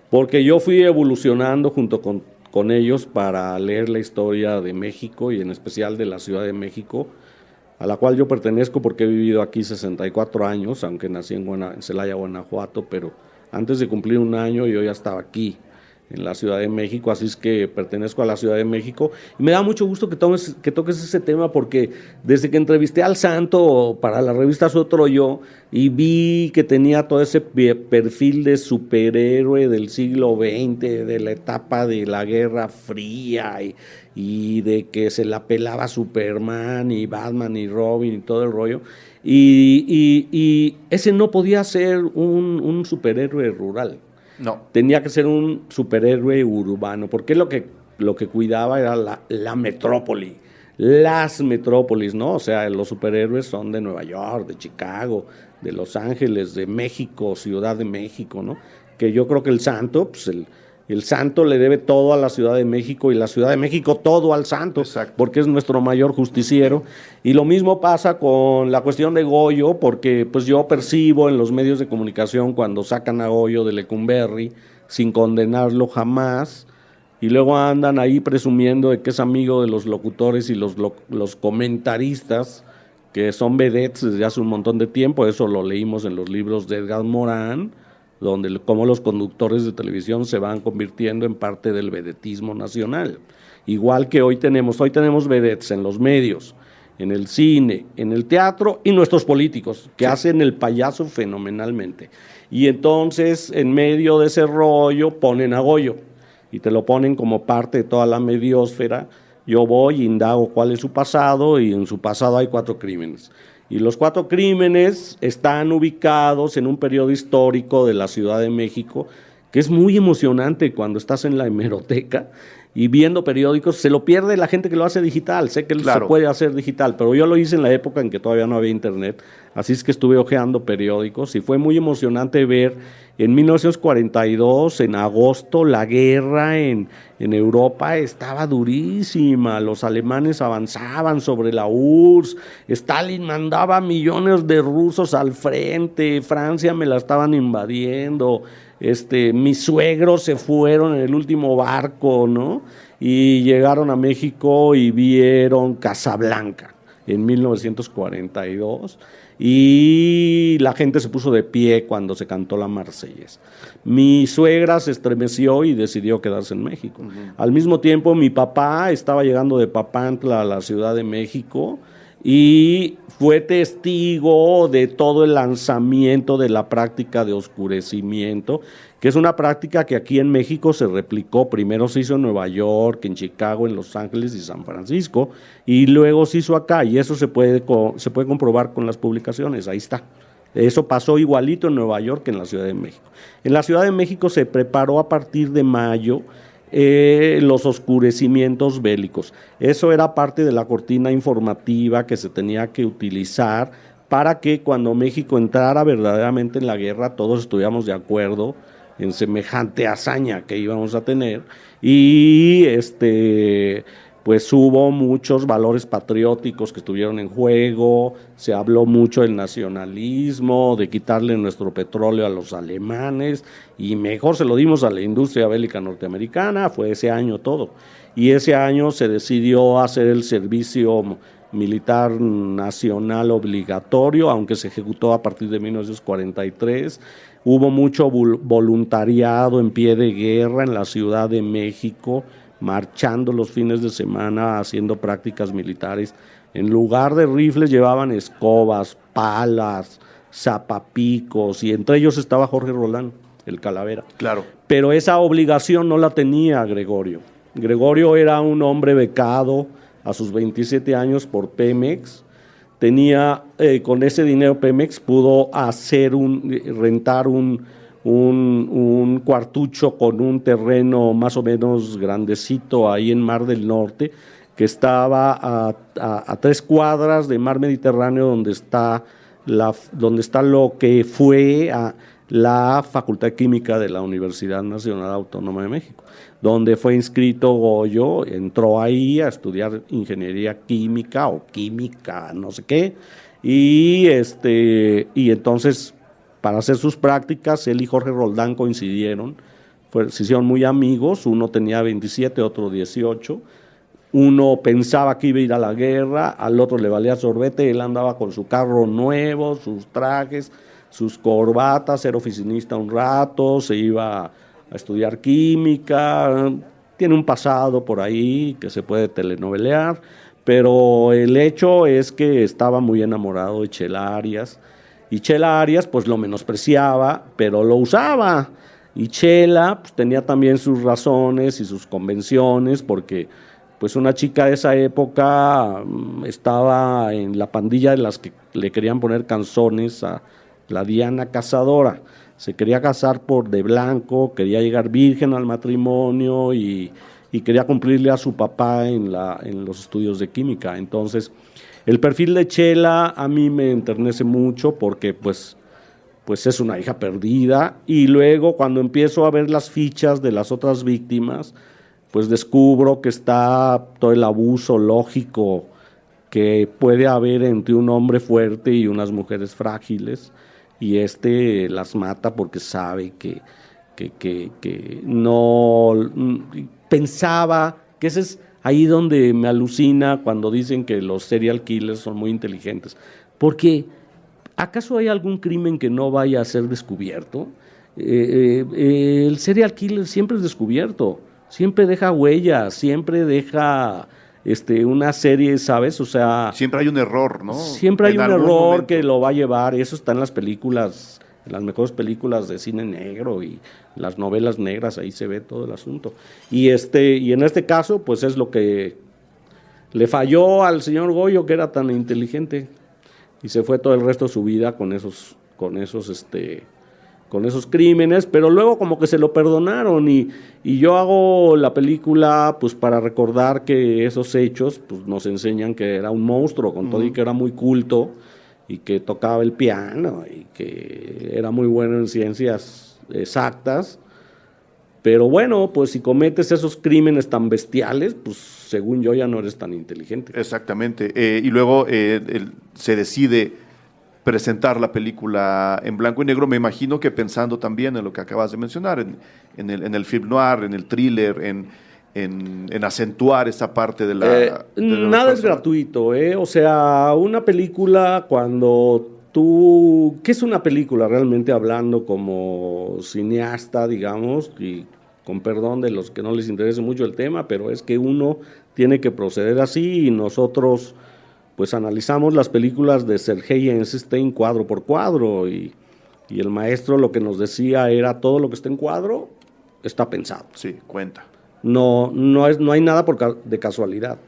porque yo fui evolucionando junto con ellos para leer la historia de México y en especial de la Ciudad de México, a la cual yo pertenezco porque he vivido aquí 64 años, aunque nací en Celaya, Guanajuato, pero antes de cumplir un año yo ya estaba aquí en la Ciudad de México, así es que pertenezco a la Ciudad de México. Y me da mucho gusto que toques ese tema, porque desde que entrevisté al Santo para la revista Su Otro Yo y vi que tenía todo ese perfil de superhéroe del siglo XX, de la etapa de la Guerra Fría y de que se la pelaba Superman y Batman y Robin y todo el rollo, y ese no podía ser un superhéroe rural. No. Tenía que ser un superhéroe urbano, porque lo que cuidaba era la metrópoli, las metrópolis, ¿no? O sea, los superhéroes son de Nueva York, de Chicago, de Los Ángeles, de México, Ciudad de México, ¿no? Que yo creo que el Santo, pues el Santo le debe todo a la Ciudad de México y la Ciudad de México todo al Santo. Exacto. Porque es nuestro mayor justiciero. Y lo mismo pasa con la cuestión de Goyo, porque pues yo percibo en los medios de comunicación cuando sacan a Goyo de Lecumberri sin condenarlo jamás, y luego andan ahí presumiendo de que es amigo de los locutores y los comentaristas, que son vedettes desde hace un montón de tiempo. Eso lo leímos en los libros de Edgar Morán, donde cómo los conductores de televisión se van convirtiendo en parte del vedetismo nacional. Igual que hoy tenemos vedettes en los medios, en el cine, en el teatro y nuestros políticos, que hacen el payaso fenomenalmente. Y entonces, en medio de ese rollo, ponen a Goyo, y te lo ponen como parte de toda la mediósfera. Yo voy, indago cuál es su pasado, y en su pasado hay 4 crímenes. Y los 4 crímenes están ubicados en un periodo histórico de la Ciudad de México, que es muy emocionante cuando estás en la hemeroteca y viendo periódicos. Se lo pierde la gente que lo hace digital. Sé que Claro. se puede hacer digital, pero yo lo hice en la época en que todavía no había internet, así es que estuve hojeando periódicos y fue muy emocionante ver en 1942, en agosto, la guerra en Europa estaba durísima. Los alemanes avanzaban sobre la URSS, Stalin mandaba millones de rusos al frente, Francia me la estaban invadiendo, mis suegros se fueron en el último barco, ¿no? Y llegaron a México y vieron Casablanca en 1942, y la gente se puso de pie cuando se cantó la Marsellesa. Mi suegra se estremeció y decidió quedarse en México. Al mismo tiempo, mi papá estaba llegando de Papantla a la Ciudad de México y fue testigo de todo el lanzamiento de la práctica de oscurecimiento, que es una práctica que aquí en México se replicó. Primero se hizo en Nueva York, en Chicago, en Los Ángeles y San Francisco, y luego se hizo acá, y eso se puede comprobar con las publicaciones. Ahí está. Eso pasó igualito en Nueva York que en la Ciudad de México. En la Ciudad de México se preparó a partir de mayo los oscurecimientos bélicos. Eso era parte de la cortina informativa que se tenía que utilizar para que cuando México entrara verdaderamente en la guerra todos estuviéramos de acuerdo en semejante hazaña que íbamos a tener, y pues hubo muchos valores patrióticos que estuvieron en juego. Se habló mucho del nacionalismo, de quitarle nuestro petróleo a los alemanes, y mejor se lo dimos a la industria bélica norteamericana. Fue ese año todo, y ese año se decidió hacer el servicio militar nacional obligatorio, aunque se ejecutó a partir de 1943. Hubo mucho voluntariado en pie de guerra en la Ciudad de México, marchando los fines de semana, haciendo prácticas militares. En lugar de rifles llevaban escobas, palas, zapapicos, y entre ellos estaba Jorge Roldán, el Calavera. Claro. Pero esa obligación no la tenía Gregorio. Gregorio era un hombre becado a sus 27 años por Pemex. Tenía, con ese dinero Pemex pudo rentar un cuartucho con un terreno más o menos grandecito ahí en Mar del Norte, que estaba a 3 cuadras de Mar Mediterráneo, donde está lo que fue la Facultad de Química de la Universidad Nacional Autónoma de México, donde fue inscrito Goyo, entró ahí a estudiar ingeniería química o química, no sé qué, y entonces para hacer sus prácticas, él y Jorge Roldán coincidieron, se hicieron muy amigos, uno tenía 27, otro 18, uno pensaba que iba a ir a la guerra, al otro le valía sorbete, él andaba con su carro nuevo, sus trajes, sus corbatas, era oficinista un rato, se iba a estudiar química, tiene un pasado por ahí que se puede telenovelear, pero el hecho es que estaba muy enamorado de Chela Arias, y Chela Arias pues lo menospreciaba, pero lo usaba, y Chela pues, tenía también sus razones y sus convenciones, porque pues una chica de esa época estaba en la pandilla de las que le querían poner canzones a la Diana Cazadora, se quería casar de blanco, quería llegar virgen al matrimonio y quería cumplirle a su papá en los estudios de química. Entonces, el perfil de Chela a mí me enternece mucho porque pues es una hija perdida, y luego cuando empiezo a ver las fichas de las otras víctimas, pues descubro que está todo el abuso lógico que puede haber entre un hombre fuerte y unas mujeres frágiles, y las mata porque sabe que no pensaba, que ese es ahí donde me alucina cuando dicen que los serial killers son muy inteligentes, porque ¿acaso hay algún crimen que no vaya a ser descubierto? El serial killer siempre es descubierto, siempre deja huellas, siempre deja una serie, ¿sabes? O sea, siempre hay un error, ¿no? Siempre hay un error que lo va a llevar, eso está en las películas, en las mejores películas de cine negro y las novelas negras, ahí se ve todo el asunto. Y en este caso, pues es lo que le falló al señor Goyo, que era tan inteligente, y se fue todo el resto de su vida con esos crímenes, pero luego como que se lo perdonaron, y yo hago la película pues para recordar que esos hechos pues nos enseñan que era un monstruo, con todo y que era muy culto y que tocaba el piano y que era muy bueno en ciencias exactas, pero bueno, pues si cometes esos crímenes tan bestiales, pues según yo ya no eres tan inteligente. Exactamente, y luego se decide presentar la película en blanco y negro, me imagino que pensando también en lo que acabas de mencionar, en el film noir, en el thriller, en acentuar esa parte de la... nada es gratuito, o sea, una película cuando tú... ¿Qué es una película realmente hablando como cineasta, digamos? Y con perdón de los que no les interese mucho el tema, pero es que uno tiene que proceder así, y nosotros pues analizamos las películas de Sergei Eisenstein cuadro por cuadro, y el maestro lo que nos decía era: todo lo que está en cuadro está pensado. Sí, cuenta. No hay nada de casualidad.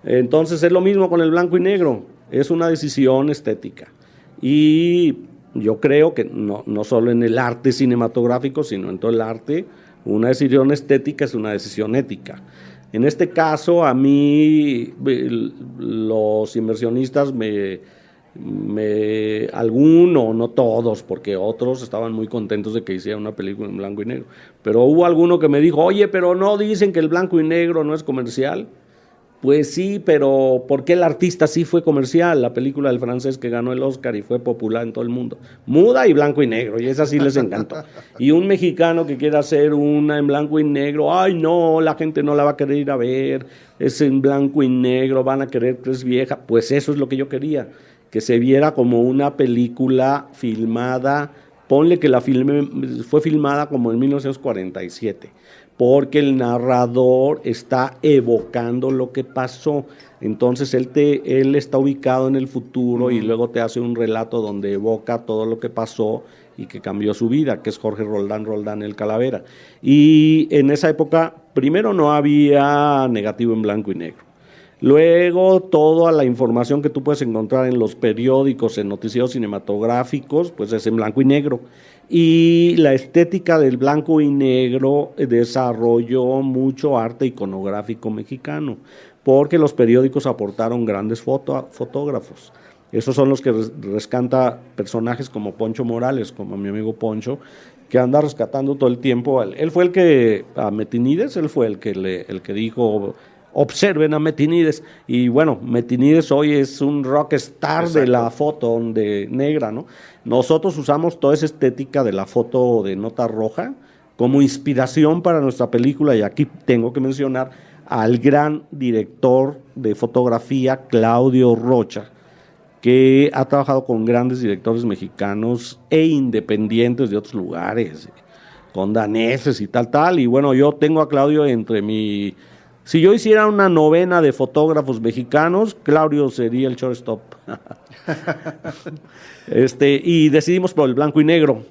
Entonces es lo mismo con el blanco y negro, es una decisión estética. Y yo creo que no solo en el arte cinematográfico, sino en todo el arte, una decisión estética es una decisión ética. En este caso, a mí los inversionistas alguno, no todos, porque otros estaban muy contentos de que hiciera una película en blanco y negro, pero hubo alguno que me dijo: oye, pero no dicen que el blanco y negro no es comercial. Pues sí, pero ¿por qué el artista sí fue comercial? La película del francés que ganó el Oscar y fue popular en todo el mundo, muda y blanco y negro, y esa sí les encantó. Y un mexicano que quiera hacer una en blanco y negro, ay no, la gente no la va a querer ir a ver, es en blanco y negro, van a querer que es vieja. Pues eso es lo que yo quería, que se viera como una película filmada, ponle que fue filmada como en 1947, porque el narrador está evocando lo que pasó. Entonces él está ubicado en el futuro y luego te hace un relato donde evoca todo lo que pasó y que cambió su vida, que es Jorge Roldán el Calavera. Y en esa época, primero no había negativo en blanco y negro. Luego, toda la información que tú puedes encontrar en los periódicos, en noticieros cinematográficos, pues es en blanco y negro. Y la estética del blanco y negro desarrolló mucho arte iconográfico mexicano, porque los periódicos aportaron grandes fotógrafos. Esos son los que rescata personajes como Poncho Morales, como mi amigo Poncho, que anda rescatando todo el tiempo. Él fue el que, a Metinides, él fue el que dijo, observen a Metinides. Y bueno, Metinides hoy es un rockstar de la foto negra, ¿no? Nosotros usamos toda esa estética de la foto de nota roja como inspiración para nuestra película, y aquí tengo que mencionar al gran director de fotografía, Claudio Rocha, que ha trabajado con grandes directores mexicanos e independientes de otros lugares, con daneses y tal, y bueno, yo tengo a Claudio si yo hiciera una novena de fotógrafos mexicanos, Claudio sería el shortstop. Y decidimos por el blanco y negro,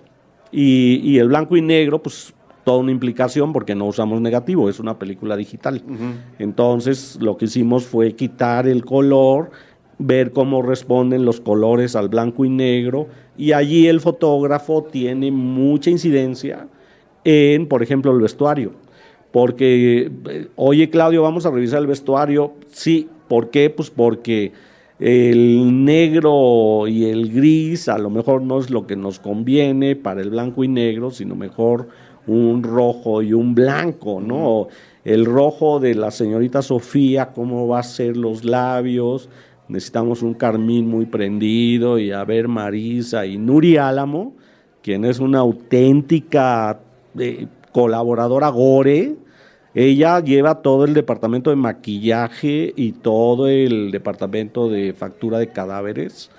y el blanco y negro, pues toda una implicación porque no usamos negativo, es una película digital. Entonces lo que hicimos fue quitar el color, ver cómo responden los colores al blanco y negro, y allí el fotógrafo tiene mucha incidencia en, por ejemplo, el vestuario. Porque, oye Claudio, vamos a revisar el vestuario. Sí, ¿por qué? Pues porque el negro y el gris a lo mejor no es lo que nos conviene para el blanco y negro, sino mejor un rojo y un blanco, ¿no? El rojo de la señorita Sofía, cómo va a ser los labios. Necesitamos un carmín muy prendido, y a ver Marisa y Nuri Álamo, quien es una auténtica colaboradora gore. Ella lleva todo el departamento de maquillaje y todo el departamento de factura de cadáveres,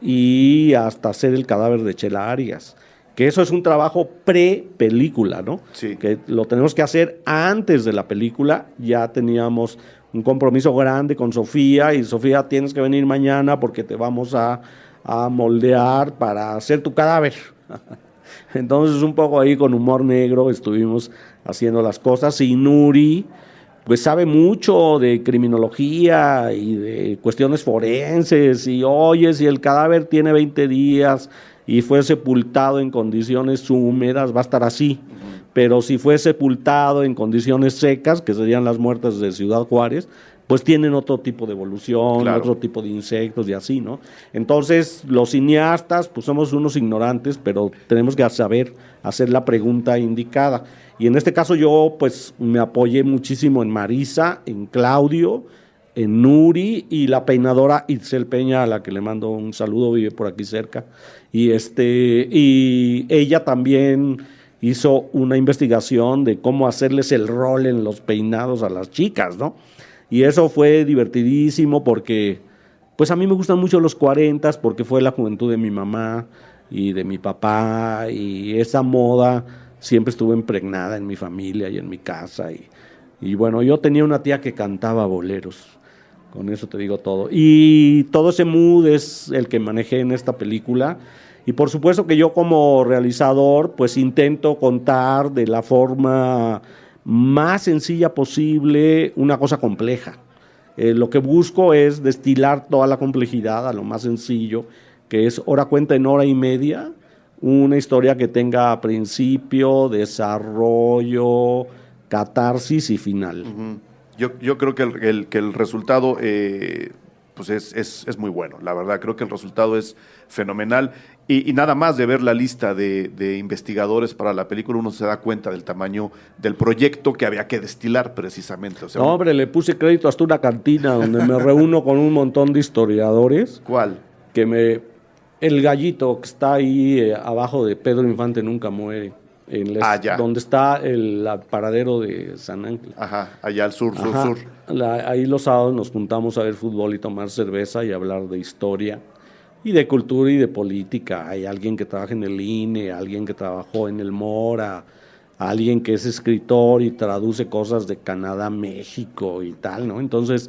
y hasta hacer el cadáver de Chela Arias, que eso es un trabajo pre-película, ¿no? Sí. Que lo tenemos que hacer antes de la película. Ya teníamos un compromiso grande con Sofía, y Sofía, tienes que venir mañana porque te vamos a moldear para hacer tu cadáver. Entonces, un poco ahí con humor negro estuvimos haciendo las cosas, y Nuri pues sabe mucho de criminología y de cuestiones forenses, y oye, si el cadáver tiene 20 días y fue sepultado en condiciones húmedas, va a estar así. Pero si fue sepultado en condiciones secas, que serían las muertes de Ciudad Juárez, pues tienen otro tipo de evolución, claro, otro tipo de insectos y así, ¿no? Entonces, los cineastas, pues somos unos ignorantes, pero tenemos que saber hacer la pregunta indicada. Y en este caso yo, pues, me apoyé muchísimo en Marisa, en Claudio, en Nuri, y la peinadora Itzel Peña, a la que le mando un saludo, vive por aquí cerca. Y ella también hizo una investigación de cómo hacerles el rol en los peinados a las chicas, ¿no? Y eso fue divertidísimo porque, pues a mí me gustan mucho los 40s, porque fue la juventud de mi mamá y de mi papá, y esa moda siempre estuvo impregnada en mi familia y en mi casa. Y bueno, yo tenía una tía que cantaba boleros, con eso te digo todo. Y todo ese mood es el que manejé en esta película. Y por supuesto que yo como realizador, pues intento contar de la forma más sencilla posible una cosa compleja. Lo que busco es destilar toda la complejidad a lo más sencillo, que es hora cuenta en hora y media, una historia que tenga principio, desarrollo, catarsis y final. Yo creo que el resultado pues es muy bueno, la verdad. Creo que el resultado es fenomenal, y nada más de ver la lista de investigadores para la película uno se da cuenta del tamaño del proyecto que había que destilar precisamente. O sea, no, hombre, le puse crédito hasta una cantina donde me reúno con un montón de historiadores. ¿Cuál? El gallito que está ahí abajo de Pedro Infante Nunca Muere. Donde está el paradero de San Ángel. Ajá, allá al sur. Ahí los sábados nos juntamos a ver fútbol y tomar cerveza y hablar de historia y de cultura y de política. Hay alguien que trabaja en el INE, alguien que trabajó en el Mora, alguien que es escritor y traduce cosas de Canadá, México y tal, ¿no? Entonces,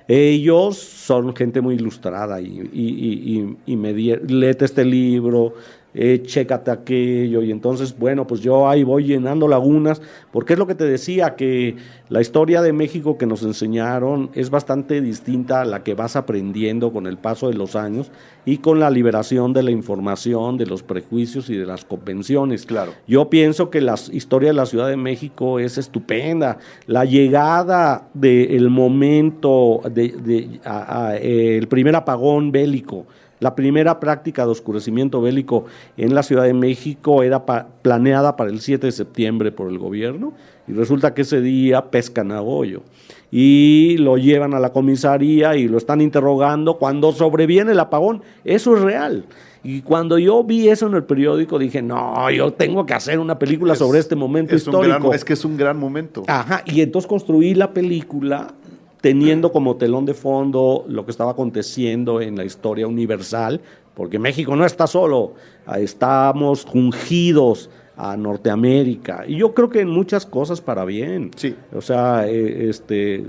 ellos son gente muy ilustrada y léete este libro, chécate aquello, y entonces, bueno, pues yo ahí voy llenando lagunas, porque es lo que te decía, que la historia de México que nos enseñaron es bastante distinta a la que vas aprendiendo con el paso de los años y con la liberación de la información, de los prejuicios y de las convenciones. Claro. Yo pienso que la historia de la Ciudad de México es estupenda. La llegada del momento, el primer apagón bélico, La primera práctica de oscurecimiento bélico en la Ciudad de México era planeada para el 7 de septiembre por el gobierno, y resulta que ese día pescan a Goyo y lo llevan a la comisaría y lo están interrogando cuando sobreviene el apagón. Eso es real. Y cuando yo vi eso en el periódico dije, no, yo tengo que hacer una película sobre este momento histórico. Es que es un gran momento. Ajá, y entonces construí la película teniendo como telón de fondo lo que estaba aconteciendo en la historia universal, porque México no está solo, estamos ungidos a Norteamérica, y yo creo que en muchas cosas para bien. Sí. O sea,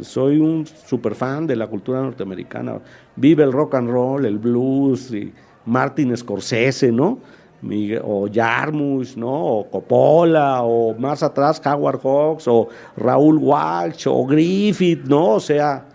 soy un super fan de la cultura norteamericana. Vive el rock and roll, el blues, y Martin Scorsese, ¿no? O Jarmusch, ¿no? O Coppola, o más atrás Howard Hawks, o Raúl Walsh, o Griffith, ¿no? O sea,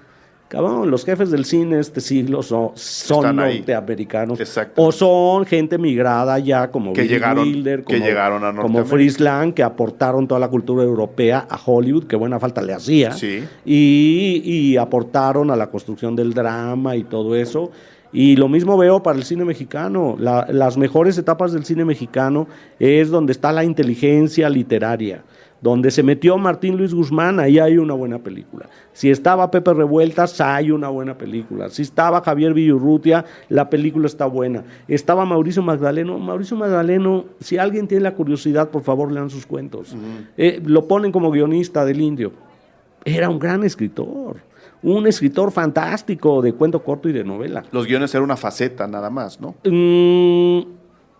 cabrón, los jefes del cine de este siglo son norteamericanos. Exacto. O son gente migrada ya, como Billy Wilder, como Fritz Lang, que aportaron toda la cultura europea a Hollywood, que buena falta le hacía. Sí. Y aportaron a la construcción del drama y todo eso. Y lo mismo veo para el cine mexicano. Las mejores etapas del cine mexicano es donde está la inteligencia literaria, donde se metió Martín Luis Guzmán, ahí hay una buena película. Si estaba Pepe Revueltas, hay una buena película. Si estaba Javier Villurrutia, la película está buena. Estaba Mauricio Magdaleno, si alguien tiene la curiosidad, por favor lean sus cuentos. Lo ponen como guionista del Indio. Era un gran escritor. Un escritor fantástico de cuento corto y de novela. Los guiones eran una faceta nada más, ¿no?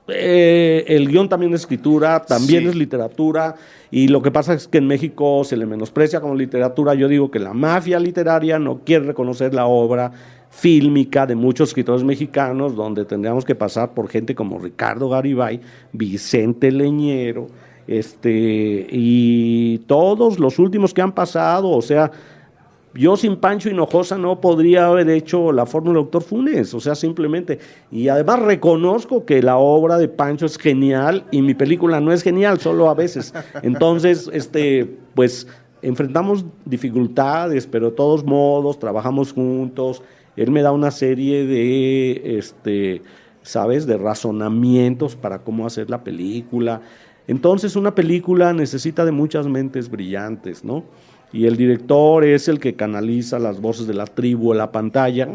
El guión también es escritura, también es literatura, y lo que pasa es que en México se le menosprecia como literatura. Yo digo que la mafia literaria no quiere reconocer la obra fílmica de muchos escritores mexicanos, donde tendríamos que pasar por gente como Ricardo Garibay, Vicente Leñero, y todos los últimos que han pasado. O sea, yo sin Pancho Hinojosa no podría haber hecho la fórmula Doctor Funes, o sea, simplemente. Y además reconozco que la obra de Pancho es genial y mi película no es genial, solo a veces. Entonces, pues enfrentamos dificultades, pero de todos modos trabajamos juntos. Él me da una serie de, ¿sabes?, de razonamientos para cómo hacer la película. Entonces, una película necesita de muchas mentes brillantes, ¿no? Y el director es el que canaliza las voces de la tribu en la pantalla,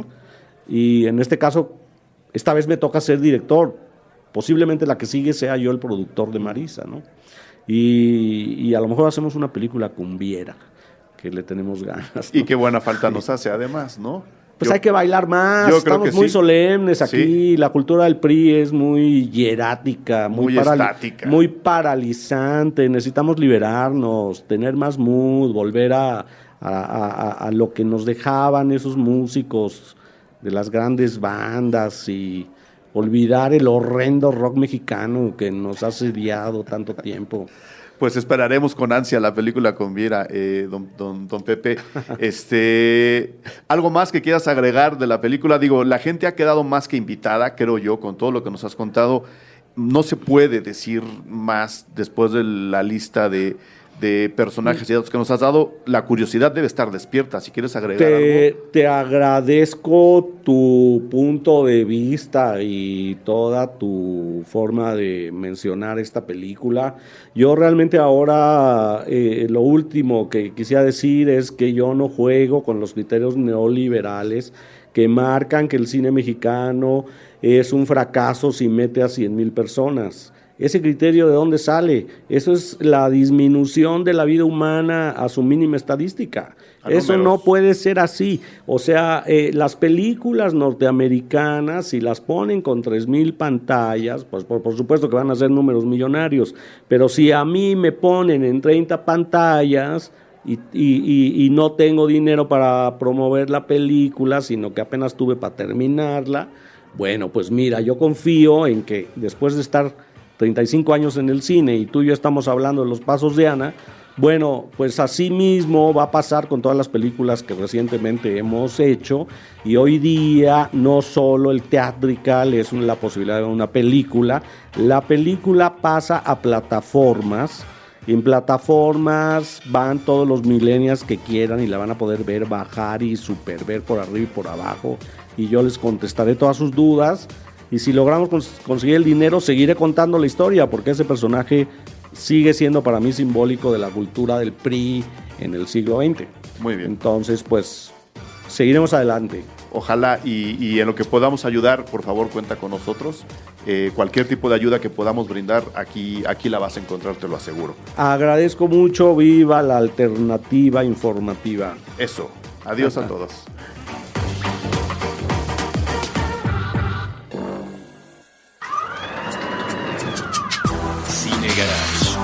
y en este caso, esta vez me toca ser director. Posiblemente la que sigue sea yo el productor de Marisa, ¿no? Y a lo mejor hacemos una película cumbiera, que le tenemos ganas, ¿no? Y qué buena falta nos hace además, ¿no? Pues hay que bailar más, estamos muy solemnes aquí, sí. La cultura del PRI es muy hierática, muy estática, muy paralizante. Necesitamos liberarnos, tener más mood, volver a lo que nos dejaban esos músicos de las grandes bandas, y olvidar el horrendo rock mexicano que nos ha asediado tanto tiempo. Pues esperaremos con ansia la película con Viera, don Pepe. ¿Algo más que quieras agregar de la película? Digo, la gente ha quedado más que invitada, creo yo, con todo lo que nos has contado. No se puede decir más después de la lista de personajes y datos que nos has dado. La curiosidad debe estar despierta. Si quieres agregar algo. Te agradezco tu punto de vista y toda tu forma de mencionar esta película. Yo realmente ahora lo último que quisiera decir es que yo no juego con los criterios neoliberales que marcan que el cine mexicano es un fracaso si mete a 100,000 personas. ¿Ese criterio de dónde sale? Eso es la disminución de la vida humana a su mínima estadística. Eso no puede ser así. O sea, las películas norteamericanas, si las ponen con 3,000 pantallas, pues por supuesto que van a ser números millonarios. Pero si a mí me ponen en 30 pantallas y no tengo dinero para promover la película, sino que apenas tuve para terminarla, bueno, pues mira, yo confío en que después de estar 35 años en el cine, y tú y yo estamos hablando de Los Pasos de Ana, bueno, pues así mismo va a pasar con todas las películas que recientemente hemos hecho, y hoy día no solo el theatrical es la posibilidad de una película, la película pasa a plataformas, y en plataformas van todos los millennials que quieran y la van a poder ver, bajar y super ver por arriba y por abajo, y yo les contestaré todas sus dudas. y si logramos conseguir el dinero, seguiré contando la historia, porque ese personaje sigue siendo para mí simbólico de la cultura del PRI en el siglo XX. Muy bien. Entonces, pues, seguiremos adelante. Ojalá y en lo que podamos ayudar, por favor, cuenta con nosotros. Cualquier tipo de ayuda que podamos brindar, aquí la vas a encontrar, te lo aseguro. Agradezco mucho, viva la alternativa informativa. Eso. Adiós a todos. Cine Garage.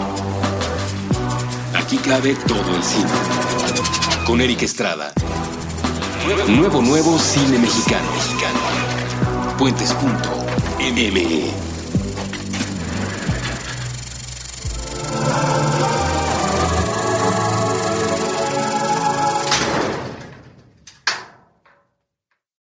Aquí cabe todo el cine. Con Eric Estrada. Nuevo cine mexicano. Puentes.me